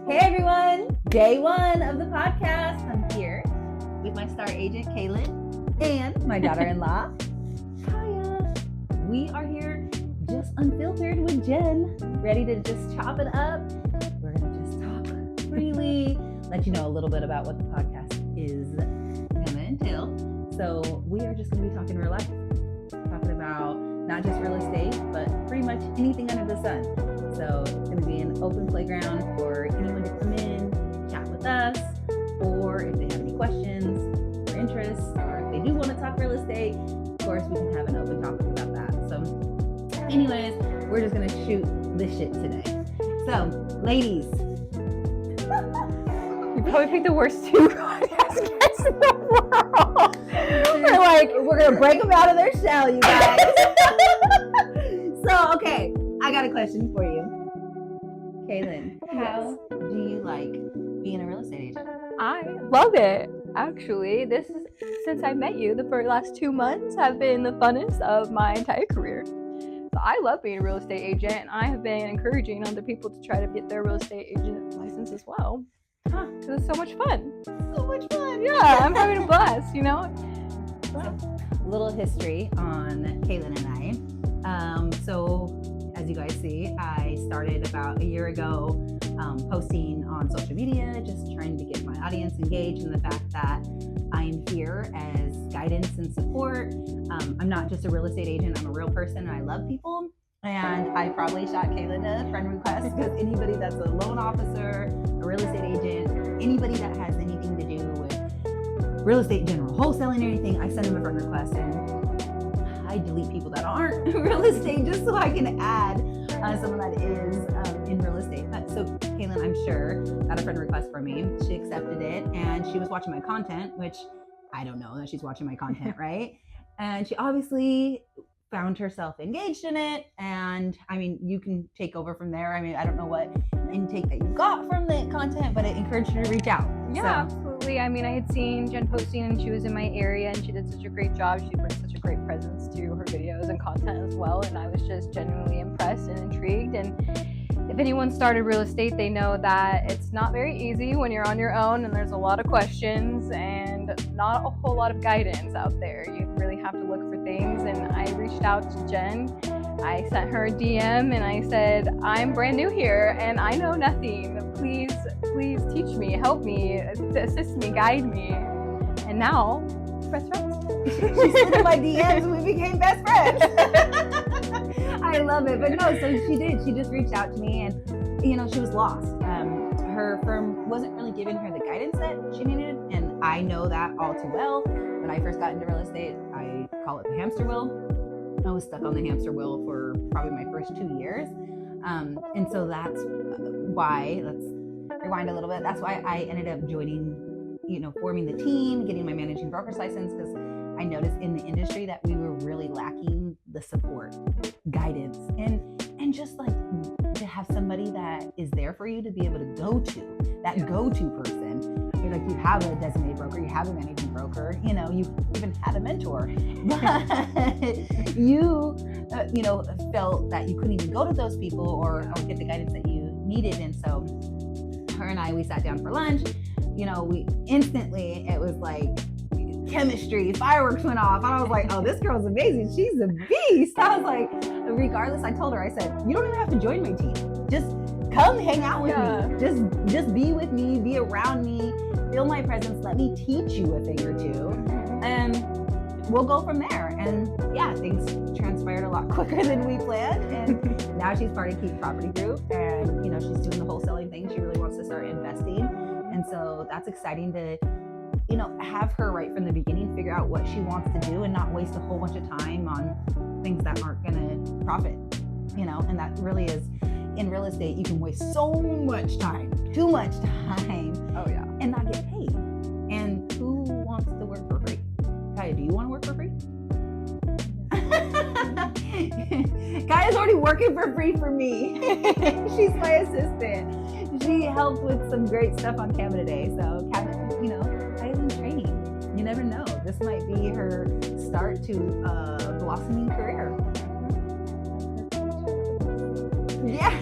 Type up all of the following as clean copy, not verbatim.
Hey everyone, day one of the podcast. I'm here with my star agent, Kalin, and my daughter-in-law, Chaya. We are here just unfiltered with Jenn, ready to just chop it up. We're gonna just talk freely, let you know a little bit about what the podcast is gonna entail. So we are just gonna be talking real life, talking about not just real estate, but pretty much anything under the sun. So it's going to be an open playground for anyone to come in, chat with us, or if they have any questions or interests, or if they do want to talk real estate, of course, we can have an open topic about that. So anyways, we're just going to shoot this shit today. So, ladies. You probably picked the worst two podcast guests in the world. We're going to break them out of their shell, you guys. So, okay. I got a question for you. Kalin, how do you like being a real estate agent? I love it. Actually, since I met you, the last 2 months have been the funnest of my entire career. So I love being a real estate agent, and I have been encouraging other people to try to get their real estate agent license as well. Because it's so much fun. So much fun. Yeah, I'm having a blast, you know? So, little history on Kalin and I. So as you guys see, I started about a year ago posting on social media, just trying to get my audience engaged in the fact that I'm here as guidance and support. I'm not just a real estate agent, I'm a real person and I love people. And I probably shot Kalin a friend request because anybody that's a loan officer, a real estate agent, anybody that has anything to do with real estate in general, wholesaling or anything, I send them a friend request and I delete people that aren't real estate just so I can add someone that is in real estate. So Kalin, I'm sure, got a friend request from me. She accepted it and she was watching my content, which I don't know that she's watching my content, right? And she obviously found herself engaged in it. And I mean, you can take over from there. I mean, I don't know what intake that you got from the content, but it encouraged you to reach out. Yeah, so. Absolutely. I mean, I had seen Jenn posting and she was in my area and she did such a great job. She brings such a great presence to her videos and content as well. And I was just genuinely impressed and intrigued. And if anyone started real estate, they know that it's not very easy when you're on your own and there's a lot of questions and not a whole lot of guidance out there. You really have to look for things. And I reached out to Jenn. I sent her a DM and I said, I'm brand new here and I know nothing. Please teach me, help me, assist me, guide me. And now, best friends. She slid in my DMs and we became best friends. I love it. But no, so she did. She just reached out to me and, you know, she was lost. Her firm wasn't really giving her the guidance that she needed. And I know that all too well. When I first got into real estate, I call it the hamster wheel. I was stuck on the hamster wheel for probably my first 2 years. And so that's why, let's rewind a little bit. That's why I ended up joining, forming the team, getting my managing broker's license, because I noticed in the industry that we were really lacking the support, guidance, and just like to have somebody that is there for you to be able to go to, that go-to person. Like you have a designated broker, you have a managing broker, you even had a mentor, but you, felt that you couldn't even go to those people or get the guidance that you needed. And so her and I, we sat down for lunch, we instantly, it was like chemistry, fireworks went off. And I was like, oh, this girl's amazing. She's a beast. I was like, regardless, I told her, I said, you don't even have to join my team. Just come hang out with me. Just be with me, be around me, feel my presence. Let me teach you a thing or two. And we'll go from there. And yeah, things transpired a lot quicker than we planned. And now she's part of Keep Property Group. And, she's doing the wholesaling thing. She really wants to start investing. And so that's exciting to, have her right from the beginning, figure out what she wants to do and not waste a whole bunch of time on things that aren't going to profit, and that really is, in real estate, you can waste so much time, too much time. Oh yeah. And not get paid. And who wants to work for free? Kaya, do you want to work for free? Kaya's already working for free for me. She's my assistant. She helped with some great stuff on Canva today. So Kaya's in training. You never know. This might be her start to a blossoming career. Yes.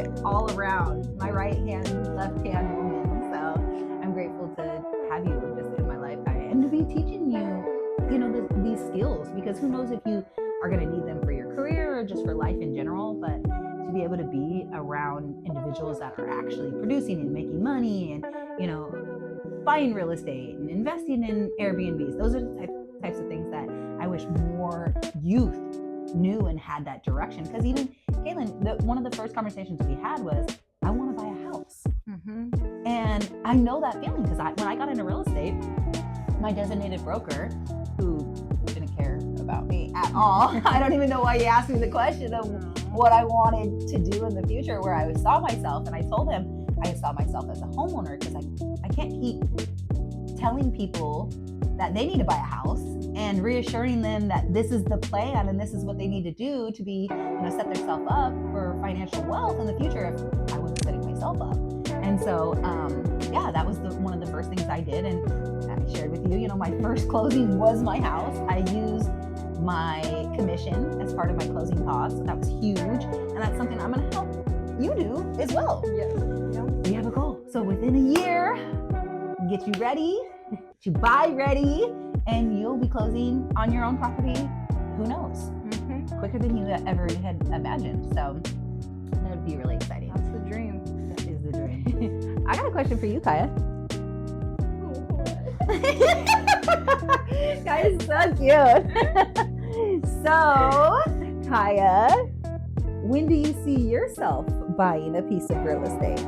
my all around, my right hand, left hand woman. So I'm grateful to have you just in my life, Kaya, and to be teaching you, these skills, because who knows if you are going to need them for your career or just for life in general, but to be able to be around individuals that are actually producing and making money and, buying real estate and investing in Airbnbs. Those are the types of things that I wish more youth knew and had that direction. Because even Kalin, one of the first conversations we had was, I want to buy a house. Mm-hmm. And I know that feeling because when I got into real estate, my designated broker, who didn't care about me at all, I don't even know why he asked me the question of what I wanted to do in the future, where I saw myself. And I told him I saw myself as a homeowner because I can't keep telling people that they need to buy a house and reassuring them that this is the plan and this is what they need to do to be, set themselves up for financial wealth in the future if I wasn't setting myself up. And so, that was one of the first things I did. And I shared with you, my first closing was my house. I used my commission as part of my closing costs. So that was huge. And that's something I'm going to help you do as well. Yes. Yeah. We have a goal. So within a year, get you ready, get you buy ready, and you'll be closing on your own property. Who knows? Mm-hmm. Quicker than you ever had imagined. So that would be really exciting. That's the dream. That is the dream. I got a question for you, Kaya. Kaya's so cute. So, Kaya, when do you see yourself buying a piece of real estate?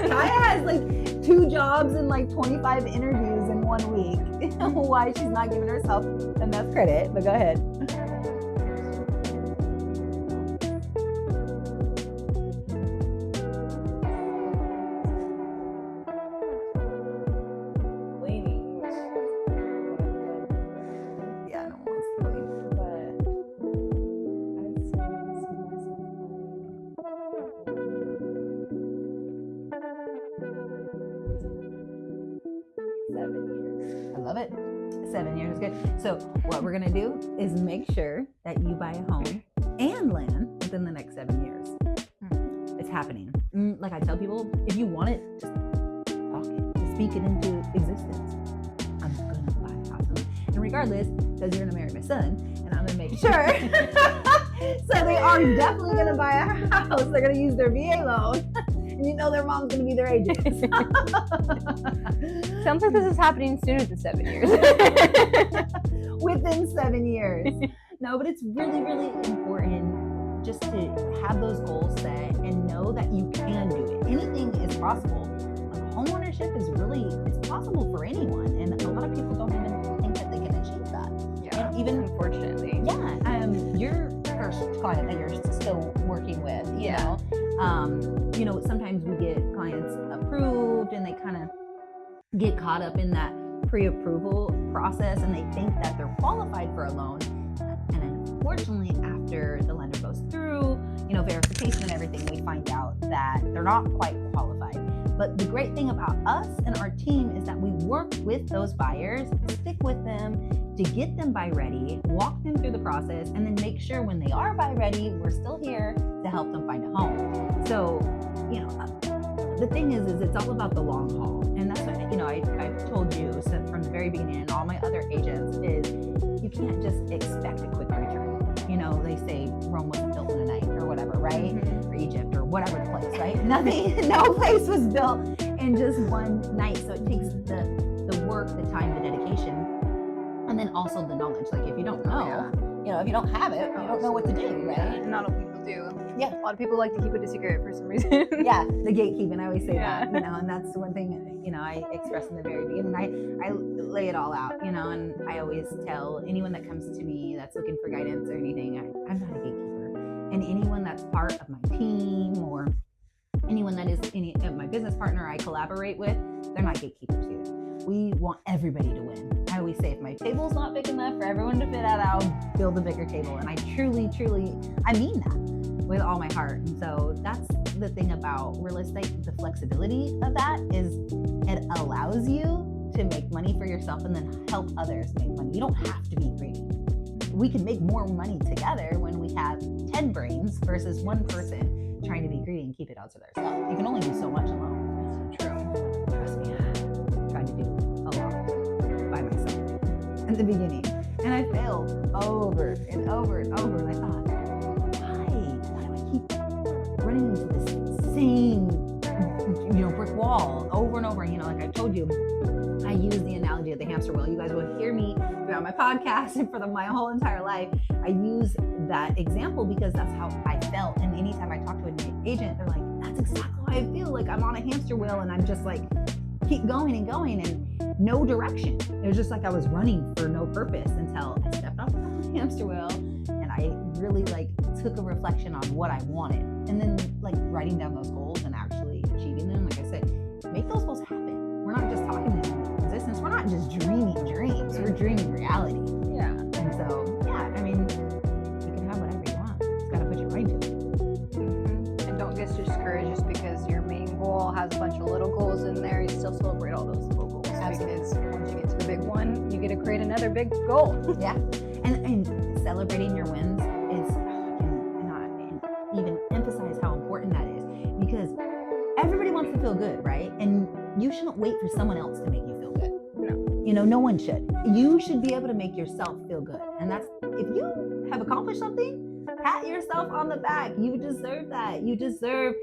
Kaya has like 2 jobs and like 25 interviews in 1 week. Why she's not giving herself enough credit, but go ahead. I love it. 7 years is good. So what we're going to do is make sure that you buy a home and land within the next 7 years. It's happening. Like I tell people, if you want it, just talk it, just speak it into existence. I'm going to buy a house. And regardless, because you're going to marry my son, and I'm going to make sure. So they are definitely going to buy a house. They're going to use their VA loan. And their mom's going to be their agent. Sounds like this is happening sooner than 7 years. Within 7 years. No, but it's really, really important just to have those goals set and know that you can do it. Anything is possible. Homeownership is it's possible for anyone. And a lot of people don't even think that they can achieve that. Yeah, and even unfortunately. Yeah. Your first client that you're still working with, sometimes we get clients approved and they kind of get caught up in that pre-approval process and they think that they're qualified for a loan. And unfortunately, after the lender goes through, verification and everything, we find out that they're not quite qualified. But the great thing about us and our team is that we work with those buyers, stick with them to get them buy ready, walk them through the process, and then make sure when they are buy ready, we're still here to help them find a home. So, the thing is it's all about the long haul. And that's what, I've told you from the very beginning and all my other agents is you can't just expect a quick return. They say Rome wasn't built in a night or whatever, right? Mm-hmm. Or Egypt or whatever the place, right? No place was built in just one night. So it takes the work, the time, the dedication, and then also the knowledge. Like if you don't know, if you don't have it, you don't know what to do, right? Yeah, not all people do. Yeah. A lot of people like to keep it a secret for some reason. Yeah, the gatekeeping, I always say that, and that's one thing, I express in the very beginning. I lay it all out, and I always tell anyone that comes to me that's looking for guidance or anything, I'm not a gatekeeper. And anyone that's part of my team or anyone that is my business partner I collaborate with, they're not gatekeepers either. We want everybody to win. I always say if my table's not big enough for everyone to fit at, I'll build a bigger table. And I truly, I mean that with all my heart. And so that's the thing about real estate, the flexibility of that is it allows you to make money for yourself and then help others make money. You don't have to be greedy. We can make more money together when we have 10 brains versus one person trying to be greedy and keep it out to themselves. You can only do so much alone. True. Trust me, I tried to do a lot by myself in the beginning. And I failed over and over and over. And I thought, why do I keep running into this same, brick wall over and over? Like I told you, I use the analogy of the hamster wheel. You guys will hear me throughout my podcast and for my whole entire life. I use that example because that's how I felt. And anytime I talk to an agent, they're like, that's exactly how I feel. Like I'm on a hamster wheel and I'm just like, keep going and going and no direction. It was just like I was running for no purpose until I stepped off the hamster wheel and I really took a reflection on what I wanted. And then writing down those goals and actually achieving them. Like I said, make those goals happen. We're not just talking into existence. We're not just dreaming dreams. We're dreaming reality. Yeah. And so, yeah, I mean, you can have whatever you want. You just got to put your mind to it. Mm-hmm. And don't get discouraged just because your main goal has a bunch of little goals in there. You still celebrate all those little goals. Absolutely. Because once you get to the big one, you get to create another big goal. Yeah. And celebrating your wins is, and even emphasize how important that is, because everybody wants to feel good, right? And you shouldn't wait for someone else to make you feel good. No. No one should. You should be able to make yourself feel good. And that's, if you have accomplished something, pat yourself on the back. You deserve that. You deserve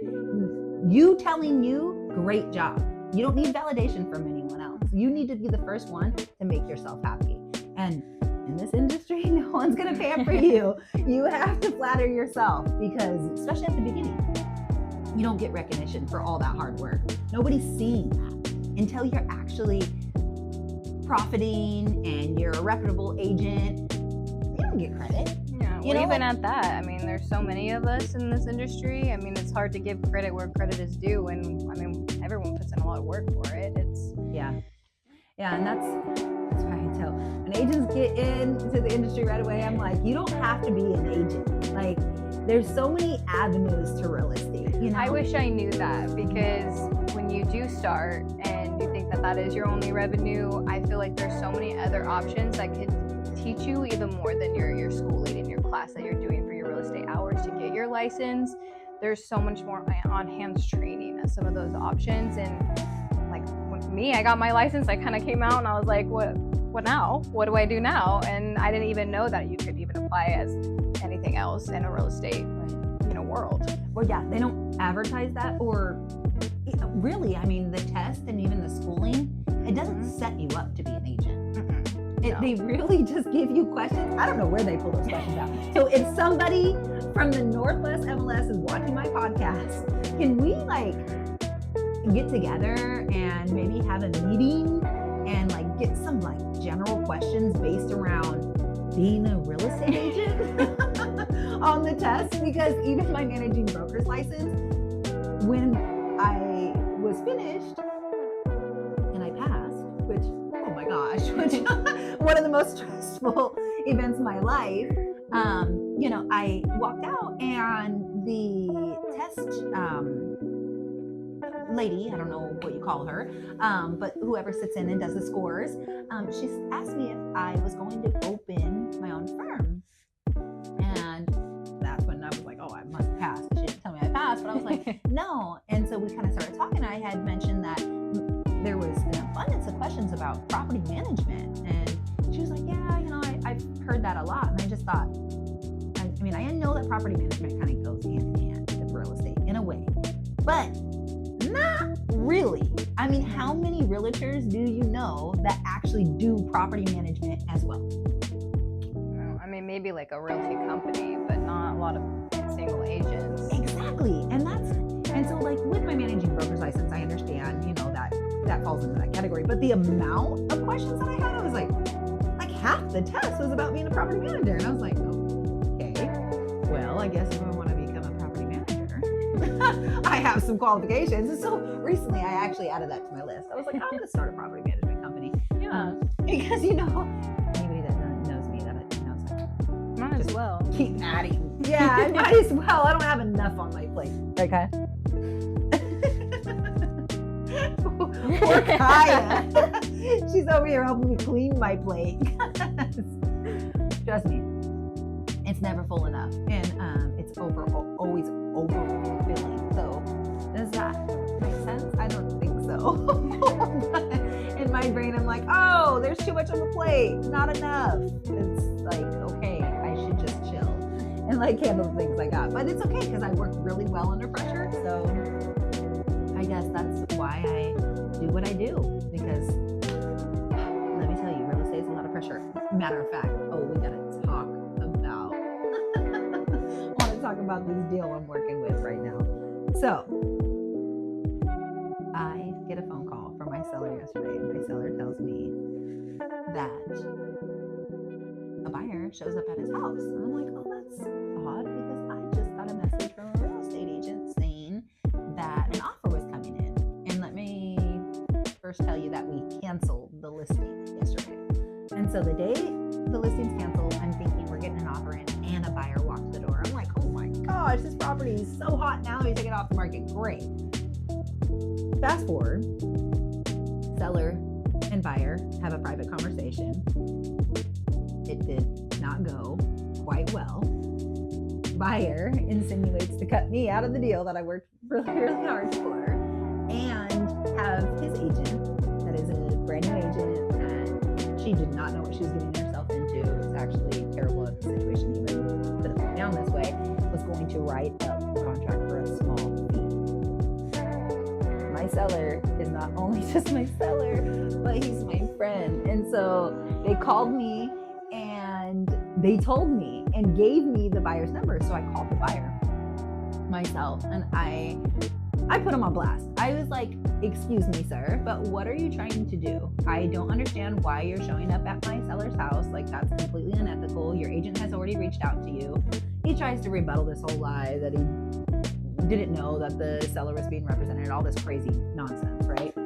you telling you, great job. You don't need validation from anyone else. You need to be the first one to make yourself happy. And in this industry, no one's going to pamper you. You have to flatter yourself because, especially at the beginning, you don't get recognition for all that hard work. Nobody's seeing that until you're actually profiting and you're a reputable agent. You don't get credit. Yeah, well, even at that, I mean, there's so many of us in this industry. I mean, it's hard to give credit where credit is due, and I mean, everyone puts in a lot of work for it. Yeah, and that's why I tell when agents get into the industry right away, I'm like, you don't have to be an agent. Like, there's so many avenues to real estate. I wish I knew that, because when you do start and you think that that is your only revenue, I feel like there's so many other options that could teach you even more than your schooling and your class that you're doing for your real estate hours to get your license. There's so much more on-hands training at some of those options. And like with me, I got my license, I kind of came out and I was like, what now? What do I do now? And I didn't even know that you could even apply as anything else in a real estate world. Well, yeah, they don't advertise that, or really, I mean, the test and even the schooling, it doesn't set you up to be an agent. No. They really just give you questions. I don't know where they pull those questions out. So if somebody from the Northwest MLS is watching my podcast, can we get together and maybe have a meeting and get some general questions based around being a real estate agent on the test? Because even my managing broker's license, when I was finished and I passed, which, oh my gosh, one of the most stressful events of my life, I walked out and the test lady, I don't know what you call her, but whoever sits in and does the scores, she asked me if I was going to open my own firm. And that's when I was like, oh, I must pass. She didn't tell me I passed, but I was like, no. And so we kind of started talking. I had mentioned that there was an abundance of questions about property management. And she was like, yeah, I've heard that a lot. And I just thought, I know that property management kind of goes hand in hand with real estate in a way, but not really. How many realtors do you know that actually do property management as well? Maybe like a realty company, but not a lot of single agents. Exactly. And so with my managing broker's license, I understand, that falls into that category. But the amount of questions that I had, I was like half the test was about being a property manager. And I was like, okay, well, I guess if I want to become a property manager, I have some qualifications. And so recently I actually added that to my list. I was like, I'm going to start a property management company. Yeah. Because, anybody that knows me, that knows might as well. Keep adding. Yeah, I might as well. I don't have enough on my plate. Okay. Poor Kaya. She's over here helping me clean my plate. Trust me, it's never full enough, and it's always overfilling. So does that make sense? I don't think so. But in my brain, I'm like, oh, there's too much on the plate, not enough. It's like, okay, I should just chill and like handle the things I got. But it's okay because I work really well under pressure. So I guess that's why I do what I do, because let me tell you, real estate is a lot of pressure. Matter of fact, we gotta talk about I want to talk about this deal I'm working with right now. So I get a phone call from my seller yesterday, and my seller tells me that a buyer shows up at his house. And I'm like, oh, that's odd, because I just got a message from a real estate agent saying that an offer was coming in. And let me first tell you that we canceled the listing yesterday. And so the day the listing's canceled, I'm thinking we're getting an offer in and a buyer walks the door. I'm like, oh my gosh, this property is so hot now. You take it off the market. Great. Fast forward, seller and buyer have a private conversation. It did not go quite well. Buyer insinuates to cut me out of the deal that I worked really, really hard for, and have his agent, that is a brand new agent, and she did not know what she was getting herself into. It's actually terrible if the situation even could have gone down this way, was going to write up the contract for a small fee. My seller is not only just my seller, but he's my friend. And so they called me and they told me and gave me the buyer's number. So I called the buyer myself, and I put him on blast. I was like, excuse me, sir, but what are you trying to do? I don't understand why you're showing up at my seller's house. Like, that's completely unethical. Your agent has already reached out to you. He tries to rebuttal this whole lie that he didn't know that the seller was being represented, all this crazy nonsense, right?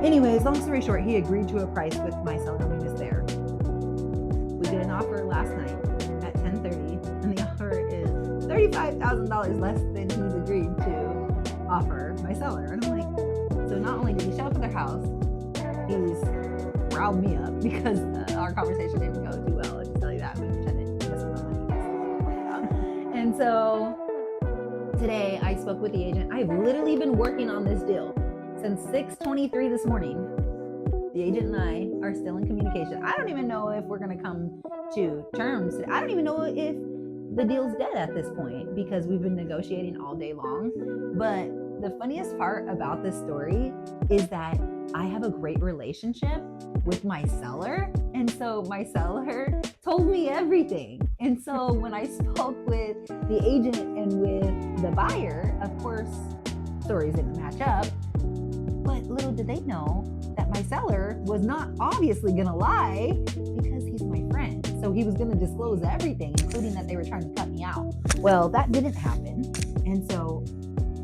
Anyways, long story short, he agreed to a price with my seller when he was there. We did an offer last night at 10:30, and the offer is $35,000 less than he's agreed to offer my seller. And I'm like, so not only did he show up at their house, he's riled me up because our conversation didn't go too well. I'll just tell you that. We pretended to miss my money. And so today I spoke with the agent. I've literally been working on this deal since 6:23 this morning. The agent and I are still in communication. I don't even know if we're going to come to terms. I don't even know if the deal's dead at this point, because we've been negotiating all day long. But the funniest part about this story is that I have a great relationship with my seller. And so my seller told me everything. And so when I spoke with the agent and with the buyer, of course, stories didn't match up. But little did they know that my seller was not obviously going to lie, because he's my friend. So he was going to disclose everything, including that they were trying to cut me out. Well, that didn't happen. And so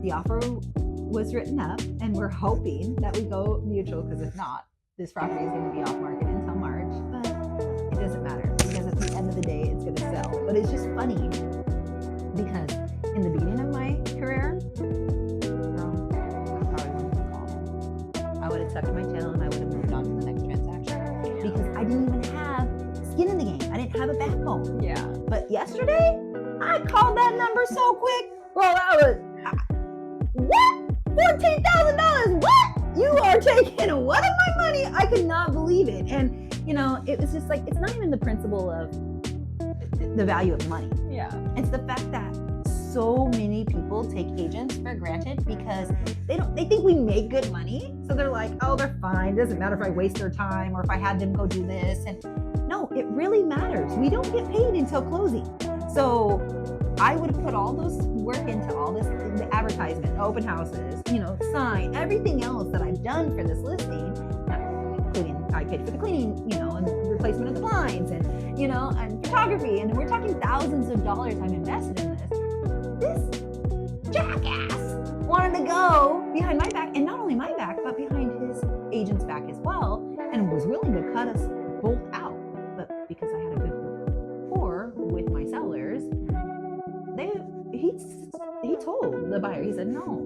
the offer was written up, and we're hoping that we go mutual, because if not, this property is going to be off market until March. But it doesn't matter, because at the end of the day, it's going to sell. But it's just funny, because in the beginning of my career, I would have tucked my tail and I would have moved on to the next transaction, because I didn't even have skin in the game. I didn't have a backbone. Yeah. But yesterday, I called that number so quick. Bro, that was, what? $14,000? What? You are taking what of my money? I could not believe it. And, you know, it was just like, it's not even the principle of the value of money. Yeah. It's the fact that so many people take agents for granted, because they think we make good money. So they're like, oh, they're fine. Doesn't matter if I waste their time or if I had them go do this. And no, it really matters. We don't get paid until closing. So I would have put all those work into all this, the advertisement, open houses, you know, sign, everything else that I've done for this listing, including I paid for the cleaning, you know, and replacement of the blinds, and, you know, and photography. And we're talking thousands of dollars I've invested in this. This jackass wanted to go behind my back, and not only my back, but behind his agent's back as well, and was willing to cut us both out. But because I had a good rapport with my sellers, he told the buyer, he said, no,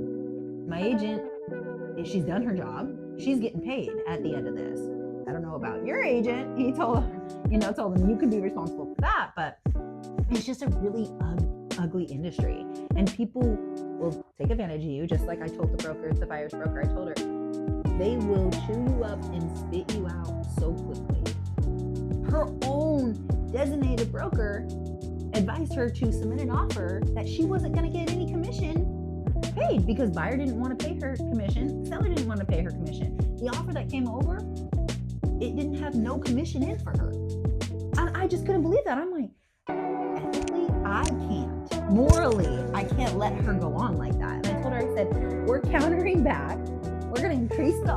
my agent, she's done her job. She's getting paid at the end of this. I don't know about your agent. He told them you could be responsible for that, but it's just a really ugly industry, and people will take advantage of you, just like I told the buyer's broker, I told her, they will chew you up and spit you out so quickly. Her own designated broker advised her to submit an offer that she wasn't going to get any commission paid, because buyer didn't want to pay her commission, seller didn't want to pay her commission. The offer that came over, it didn't have no commission in for her. And I just couldn't believe that. I'm like, ethically, I can't. Morally, I can't let her go on like that. And I told her, I said, we're countering back. We're going to increase the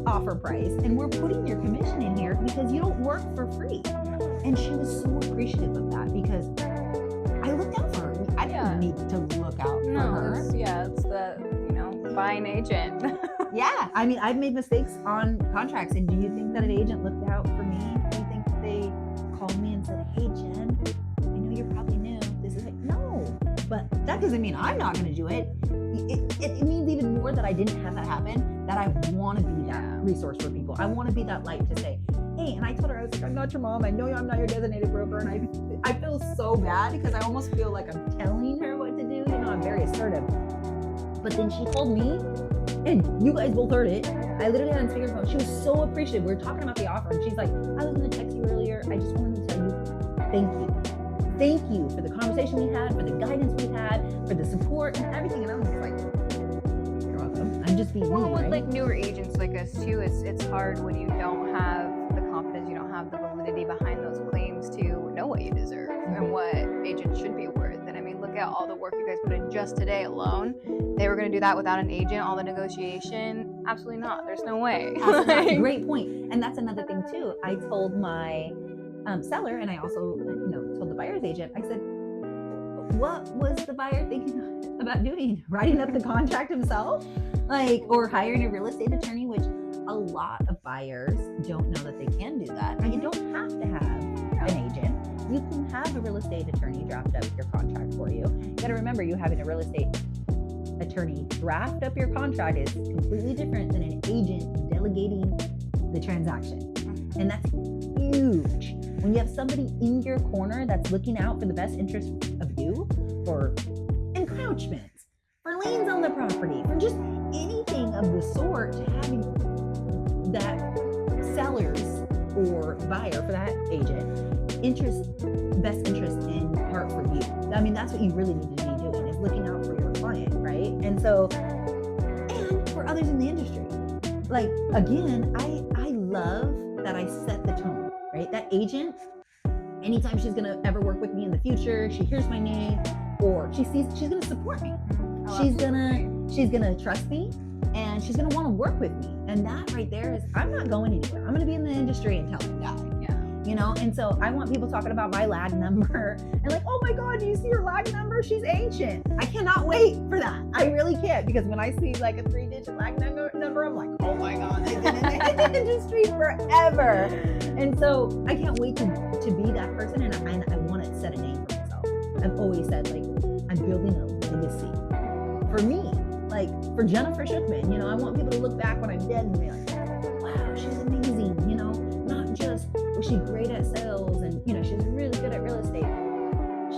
offer price, and we're putting your commission in here because you don't work for free. And she was so appreciative of that, because I looked out for her. I didn't need to look out for her. It's the buying agent. Yeah, I mean, I've made mistakes on contracts, and do you think that an agent looked out for me? Do you think that they called me and said, hey, Jen, I know you're probably new. This is no, but that doesn't mean I'm not going to do it. It means even more that I didn't have that happen, that I want to be that resource for people. I want to be that light to say, hey, and I told her, I was like, I'm not your mom. I know I'm not your designated broker. And I feel so bad because I almost feel like I'm telling her what to do. I'm very assertive. But then she told me, and you guys both heard it. I literally had on speakerphone. She was so appreciative. We were talking about the offer, and she's like, I was going to text you earlier. I just wanted to tell you, thank you. Thank you for the conversation we had, for the guidance we had, for the support and everything. And I was like, you're welcome. I'm just being me, with right? like newer agents like us too, it's hard when you don't have the confidence, you don't have the validity behind those claims to know what you deserve and what agents should be worth. And I mean, look at all the work you guys put in just today alone. They were going to do that without an agent, all the negotiation? Absolutely not. There's no way. Great point. And that's another thing too. I told my seller, and I also told the buyer's agent, I said, what was the buyer thinking about doing? Writing up the contract himself? Or hiring a real estate attorney, which a lot of buyers don't know that they can do that. Now, you don't have to have an agent. You can have a real estate attorney draft up your contract for you. You got to remember, you having a real estate attorney draft up your contract is completely different than an agent delegating the transaction. And that's huge. When you have somebody in your corner that's looking out for the best interest of you, for encroachments, for liens on the property, for just anything of the sort, having that seller's or buyer for that agent best interest in heart for you. I mean, that's what you really need to be doing, is looking out for your client, right? And for others in the industry. Again, I love that I set the tone, right? That agent, anytime she's gonna ever work with me in the future, she hears my name, or she sees, she's gonna support me. She's gonna trust me, and she's gonna want to work with me. And that right there is, I'm not going anywhere. I'm gonna be in the industry until I die. And so I want people talking about my lag number and oh my God, do you see her lag number? She's ancient. I cannot wait for that. I really can't, because when I see a 3-digit lag number, I'm like, oh my God, they've been in the industry forever. And so I can't wait to be that person, and I want to set a name for myself. I've always said, I'm building a legacy. For me, for Jennifer Shookman, I want people to look back when I'm dead and be like, wow, she's amazing. Not just was she great at sales and she was really good at real estate.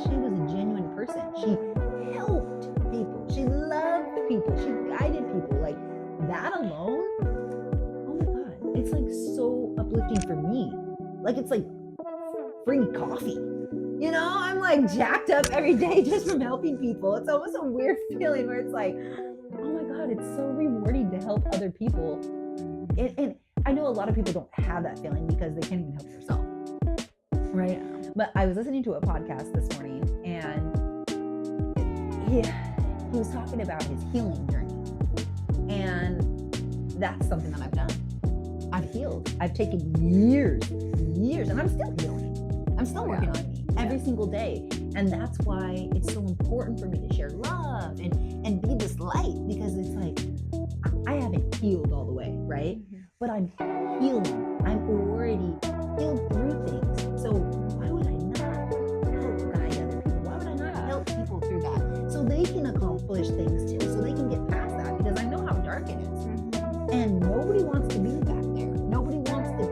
She was a genuine person. She helped people. She loved people. She guided people. That alone, oh my God, it's so uplifting for me. It's free coffee. I'm jacked up every day just from helping people. It's almost a weird feeling where it's oh my God, it's so rewarding to help other people. And I know a lot of people don't have that feeling because they can't even help themselves, right? But I was listening to a podcast this morning, and he was talking about his healing journey. And that's something that I've done. I've healed. I've taken years, and I'm still healing. I'm still working on me every single day. And that's why it's so important for me to share love and be this light, because it's I haven't healed all the way, right? But I'm healing. I'm already healed through things. So why would I not help guide other people? Why would I not help people through that? So they can accomplish things too, so they can get past that, because I know how dark it is. And nobody wants to be back there. Nobody wants to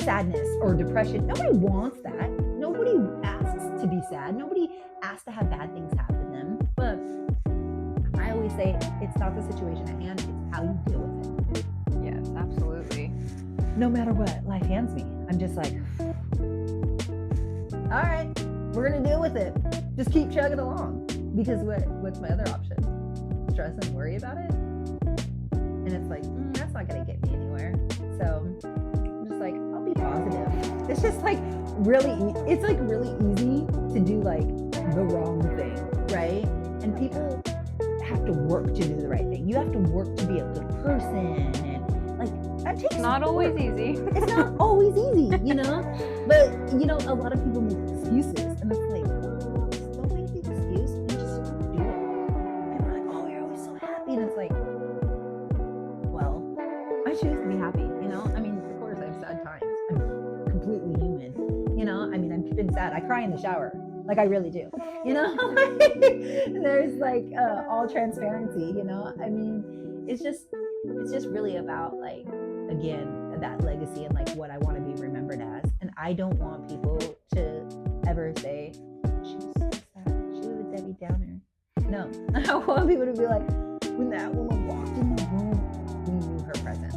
sadness or depression. Nobody wants that. Nobody asks to be sad. Nobody asks to have bad things happen to them. But I always say it's not the situation at hand, it's how you deal with it. Yes, absolutely. No matter what life hands me, I'm just like, all right, we're gonna deal with it. Just keep chugging along. Because what's my other option? Stress and worry about it? And it's like, that's not gonna get me anywhere. So I'm just like, I'll be positive. It's just like it's like really easy to do like the wrong thing, right? And people have to work to do the right thing. You have to work to be a good person, and like that takes Not always work. easy. It's not always easy, you know? But you know, a lot of people make excuses, and it's like, don't make the excuse and just do it. People are like, oh, you're always so happy, and it's like, well, I choose to be happy, you know? I mean, of course I have sad times. I'm completely human, you know? I mean, I've been sad. I cry in the shower. Like I really do, you know. There's like all transparency, you know. I mean, it's just really about like, again, that legacy and like what I want to be remembered as. And I don't want people to ever say she was so sad, she was a Debbie Downer. No, I want people to be like, when that woman walked in the room, we knew her presence.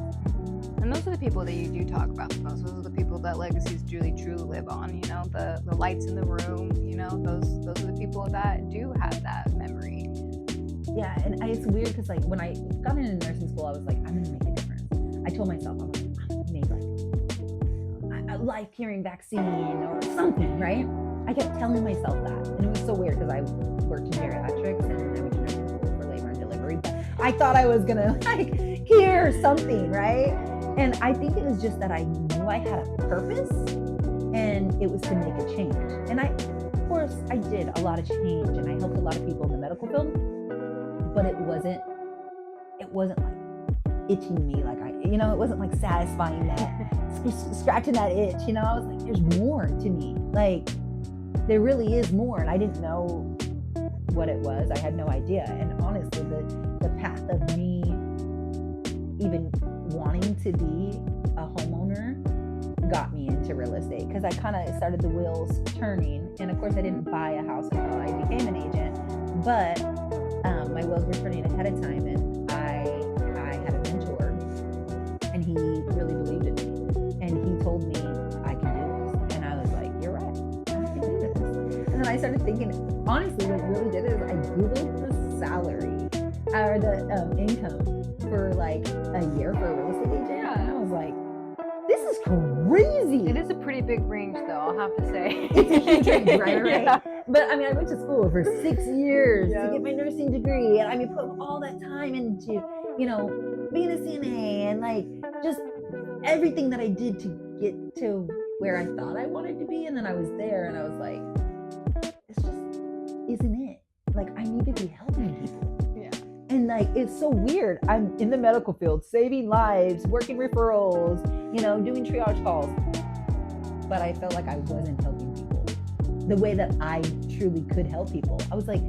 And those are the people that you do talk about the most. Those are the people that legacies truly live on, you know, the lights in the room, you know, those are the people that do have that memory. Yeah, and it's weird because like when I got into nursing school, I was like, I'm gonna make a difference. I told myself I'm gonna make like a life-curing vaccine or something, right? I kept telling myself that, and it was so weird because I worked in geriatrics and I went to nursing school for labor and delivery, but I thought I was gonna like hear something, right? And I think it was just that I knew I had a purpose, and it was to make a change. And of course, I did a lot of change, and I helped a lot of people in the medical field, but it wasn't like itching me, like it wasn't like satisfying that, scratching that itch, you know. I was like, there's more to me. Like, there really is more, and I didn't know what it was. I had no idea. And honestly, the path of me even wanting to be a homeowner got me into real estate, because I kind of started the wheels turning. And of course, I didn't buy a house until I became an agent, but my wheels were turning ahead of time, and I had a mentor, and he really believed in me, and he told me I can do this, and I was like, you're right, I can do this. And then I started thinking, honestly, what really did is I googled the salary or the income for like a year for a real estate agent. Yeah. And I was like, this is crazy. It is a pretty big range, though, I'll have to say. It's a huge range, right? Yeah. But I mean, I went to school for 6 years to get my nursing degree, and I mean, put all that time into, you know, being a CNA and like just everything that I did to get to where I thought I wanted to be. And then I was there, and I was like, this just isn't it. Like, I need to be helping people. And like, it's so weird. I'm in the medical field, saving lives, working referrals, you know, doing triage calls. But I felt like I wasn't helping people the way that I truly could help people. I was like,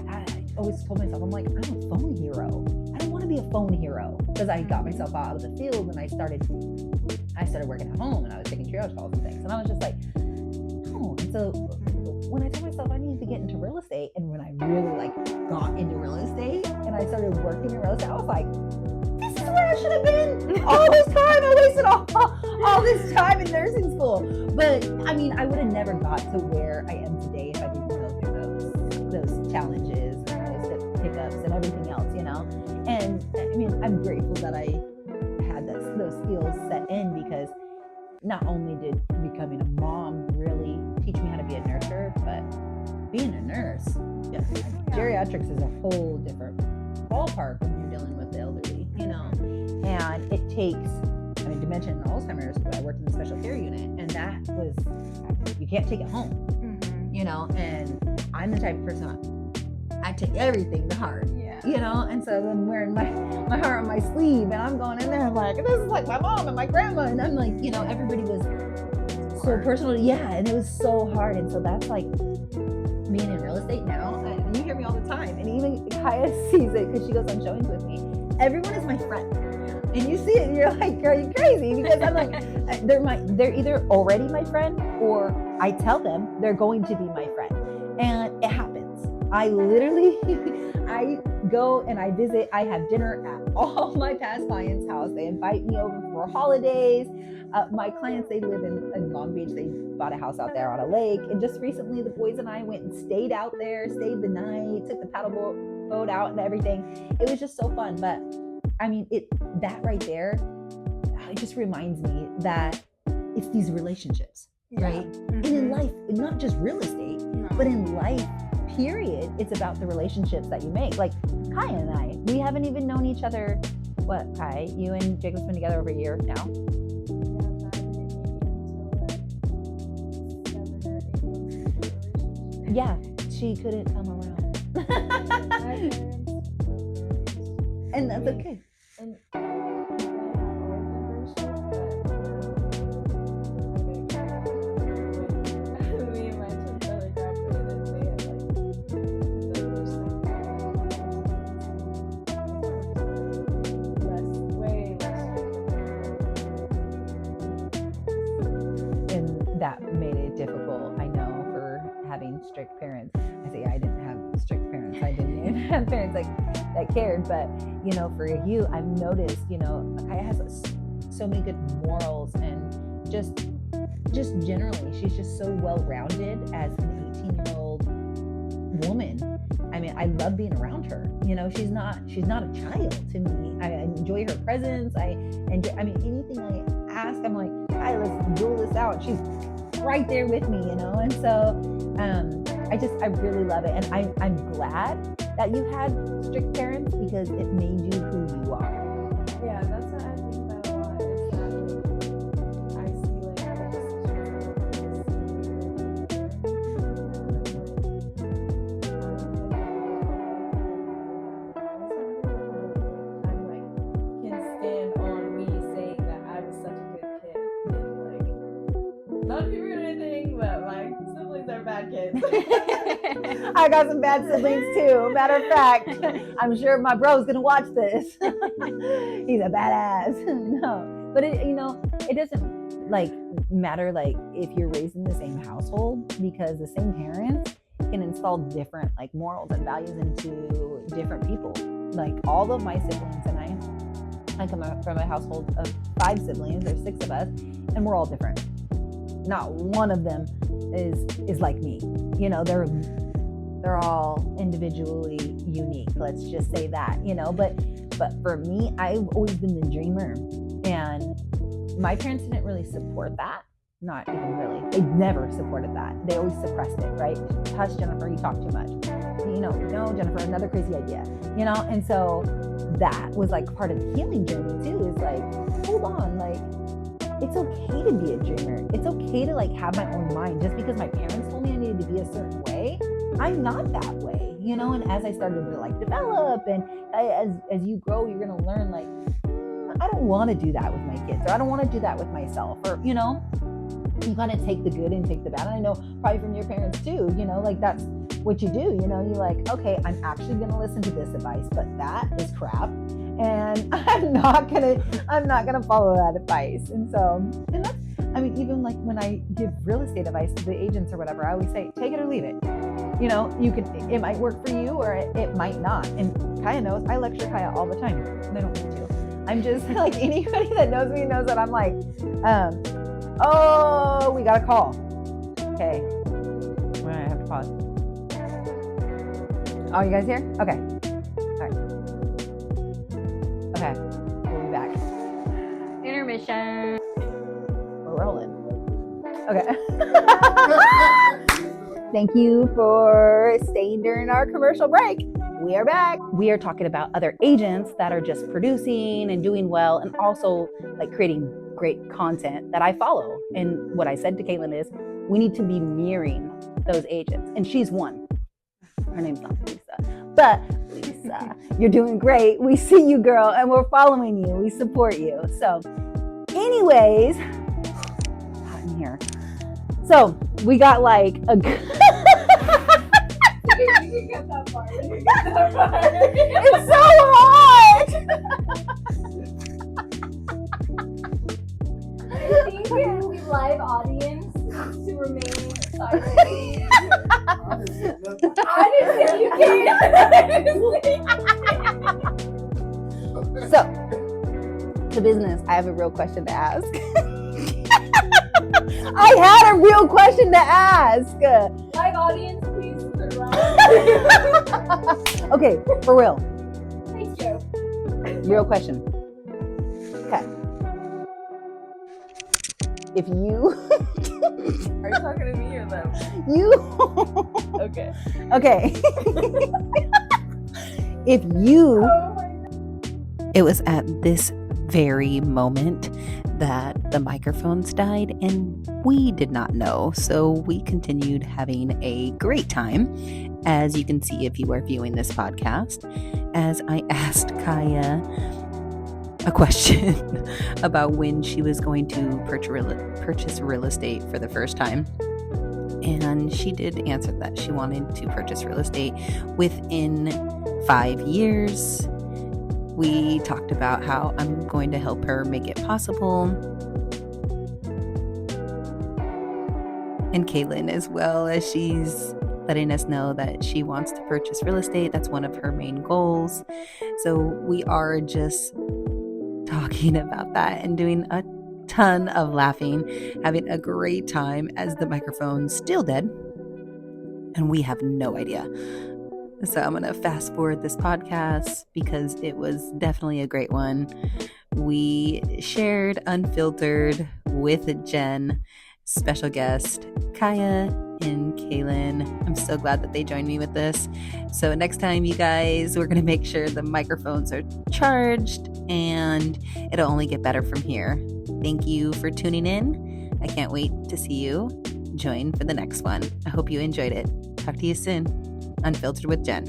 I always told myself, I'm like, I'm a phone hero. I don't want to be a phone hero, because I got myself out of the field, and I started working at home, and I was taking triage calls and things. And I was just like, oh. And so when I told myself I needed to get into real estate, and when I really like got into real estate and I started working in real estate, I was like, this is where I should have been all this time. I wasted all this time in nursing school. But I mean, I would have never got to where I am today if I didn't go through those challenges and those hiccups and everything else, you know. And I mean, I'm grateful that I had those skills set in, because not only did becoming a mom really teach me how to be a nurser, but being a nurse, geriatrics is a whole different ballpark when you're dealing with the elderly, you know. And it takes, I mean, dementia and Alzheimer's, I worked in the special care unit, and that was, you can't take it home, you know. And I'm the type of person, I take everything to heart, you know. And so I'm wearing my heart on my sleeve, and I'm going in there, I'm like, this is like my mom and my grandma, and I'm like, you know, everybody was so personal, and it was so hard. And so that's like being in real estate now, and you hear me all the time, and even Chaya sees it because she goes on showings with me. Everyone is my friend, and you see it, and you're like, are you crazy? Because I'm like, they're either already my friend or I tell them they're going to be my friend. And it happens. I literally, I go and I visit, I have dinner at all my past clients' house. They invite me over for holidays. My clients, they live in Long Beach. They bought a house out there on a lake. And just recently, the boys and I went and stayed out there, stayed the night, took the paddle boat out and everything. It was just so fun. But I mean, that right there, it just reminds me that it's these relationships, right? Mm-hmm. And in life, not just real estate, but in life, period, it's about the relationships that you make. Like Kaya and I, we haven't even known each other. What, Kai? You and Jacob's been together over a year now? Yeah, she couldn't come around. And that's okay. And that made it difficult, I know, for having strict parents. I say I didn't have strict parents. I didn't even have parents that cared. But, you know, for you, I've noticed, you know, Kaya has so many good morals and just generally, she's just so well-rounded as an 18-year-old woman. I mean, I love being around her. You know, she's not a child to me. I enjoy her presence. I mean, anything I ask, I'm like, hi, let's duel this out. She's right there with me, you know? And so I really love it. And I'm glad that you had strict parents because it made you who you are. Yeah, that's what I think about a lot is that I see like I'm like can stand on me saying that I was such a good kid and like not to be rude or anything, but my siblings are bad kids. I got some bad siblings too. Matter of fact, I'm sure my bro's gonna watch this. He's a badass. No, but it doesn't like matter like if you're raised in the same household because the same parents can install different like morals and values into different people. Like all of my siblings and I come from a household of 5 siblings. There's 6 of us, and we're all different. Not one of them is like me. You know, they're all individually unique. Let's just say that, you know, but for me, I've always been the dreamer, and my parents didn't really support that. Not even really. They never supported that. They always suppressed it, right? Hush, Jennifer, you talk too much. You know, no, Jennifer, another crazy idea, you know? And so that was like part of the healing journey too, is like, hold on, like, it's okay to be a dreamer. It's okay to like have my own mind. Just because my parents told me I needed to be a certain way, I'm not that way, you know? And as I started to like develop and as you grow, you're going to learn like, I don't want to do that with my kids, or I don't want to do that with myself, or, you know, you got to take the good and take the bad. And I know probably from your parents too, you know, like that's what you do, you know, you're like, okay, I'm actually going to listen to this advice, but that is crap. And I'm not gonna follow that advice. And so, and that's, I mean, even like when I give real estate advice to the agents or whatever, I always say, take it or leave it. You know, it might work for you or it might not. And Kaya knows, I lecture Kaya all the time. And I don't need to. I'm just like, anybody that knows me knows that I'm like, oh, we got a call. Okay. I have to pause. Oh, you guys here? Okay. All right. Okay, we'll be back. Intermission. We're rolling. Okay. Thank you for staying during our commercial break. We are back. We are talking about other agents that are just producing and doing well and also like creating great content that I follow. And what I said to Kalin is we need to be mirroring those agents. And she's one. Her name's not Lisa. But Lisa, you're doing great. We see you, girl, and we're following you. We support you. So anyways, hot in here. So we got like a You get that part. It's so hot. live audience to remain silent. I didn't say you can't. So, to business, I have a real question to ask. I had a real question to ask. Live audience, please turn around. Okay, for real. Thank you. Real question. Okay. If you Are you talking to me or them? Okay. Okay. If you Oh my it was at this very moment that the microphones died, and we did not know. So we continued having a great time, as you can see if you are viewing this podcast, as I asked Chaya a question about when she was going to purchase real estate for the first time. And she did answer that she wanted to purchase real estate within 5 years. We talked about how I'm going to help her make it possible. And Kalin, as well, as she's letting us know that she wants to purchase real estate. That's one of her main goals. So we are just talking about that and doing a ton of laughing, having a great time as the microphone's still dead. And we have no idea. So I'm going to fast forward this podcast because it was definitely a great one. We shared Unfiltered with Jenn, special guest Chaya and Kalin. I'm so glad that they joined me with this. So next time, you guys, we're going to make sure the microphones are charged, and it'll only get better from here. Thank you for tuning in. I can't wait to see you join for the next one. I hope you enjoyed it. Talk to you soon. Unfiltered with Jenn.